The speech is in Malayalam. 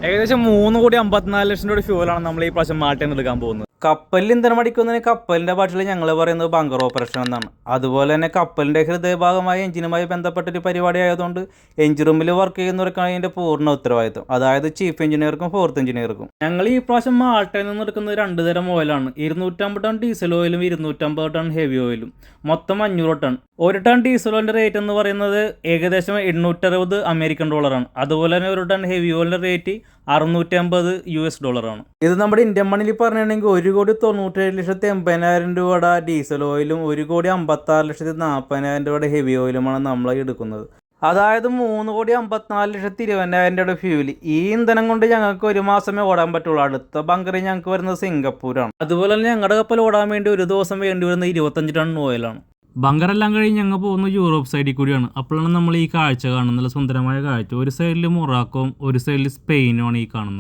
ഏകദേശം 3,54,00,000 രൂപയുടെ ഫ്യൂലാണ് നമ്മൾ ഈ പ്രാവശ്യം മാൾട്ടയിൽ എടുക്കാൻ പോകുന്നത്. കപ്പലിൽ ഇന്ധനം അടിക്കുന്നതിന് കപ്പലിൻ്റെ ഭാഷയിൽ ഞങ്ങൾ പറയുന്നത് ബങ്കർ ഓപ്പറേഷൻ എന്നാണ്. അതുപോലെ തന്നെ കപ്പലിൻ്റെ ഹൃദയഭാഗമായ എഞ്ചിനുമായി ബന്ധപ്പെട്ടൊരു പരിപാടി ആയതുകൊണ്ട് എഞ്ചിൻ റൂമിൽ വർക്ക് ചെയ്യുന്നവർക്കാണ് അതിൻ്റെ പൂർണ്ണ ഉത്തരവാദിത്വം. അതായത് ചീഫ് എഞ്ചിനീയർക്കും ഫോർത്ത് എഞ്ചിനീയർക്കും. ഞങ്ങൾ ഈ പ്രാവശ്യം മാൾട്ടയിൽ നിന്ന് എടുക്കുന്നത് 2 തരം ഓയിലാണ്. 250 ടൺ ഡീസൽ ഓയിലും 250 ടൺ ഹെവി ഓയിലും. മൊത്തം 500 ടൺ. 1 ടൺ ഡീസൽ ഓയിലിൻ്റെ റേറ്റ് എന്ന് പറയുന്നത് ഏകദേശം $860 അമേരിക്കൻ ഡോളറാണ്. അതുപോലെ തന്നെ 1 ടൺ ഹെവി ഓയിലിൻ്റെ റേറ്റ് $650 US. ഇത് നമ്മുടെ ഇന്ത്യൻ മണിയിൽ പറഞ്ഞിട്ടുണ്ടെങ്കിൽ 1,97,80,000 രൂപയുടെ ഡീസൽ ഓയിലും 1,56,40,000 രൂപയുടെ ഹെവി ഓയിലുമാണ് നമ്മൾ എടുക്കുന്നത്. അതായത് 3,54,20,000 രൂപയുടെ ഫ്യൂല്. ഈ ഇന്ധനം കൊണ്ട് ഞങ്ങൾക്ക് 1 മാസമേ ഓടാൻ പറ്റുള്ളൂ. അടുത്ത ബങ്കറിൽ ഞങ്ങൾക്ക് വരുന്നത് സിംഗപ്പൂരാണ്. അതുപോലെ തന്നെ ഞങ്ങളുടെ കപ്പൽ ഓടാൻ വേണ്ടി 1 ദിവസം വേണ്ടി വരുന്നത് 25 ടൺ ഓയിലാണ്. ബങ്കറെല്ലാം കഴിഞ്ഞ് ഞങ്ങൾ പോകുന്നത് യൂറോപ്പ് സൈഡിൽ കൂടിയാണ്. അപ്പോഴാണ് നമ്മൾ ഈ കാഴ്ച കാണുന്നത്. നല്ല സുന്ദരമായ കാഴ്ച. ഒരു സൈഡിൽ മൊറാക്കോയും ഒരു സൈഡിൽ സ്പെയിനുമാണ് ഈ കാണുന്നത്.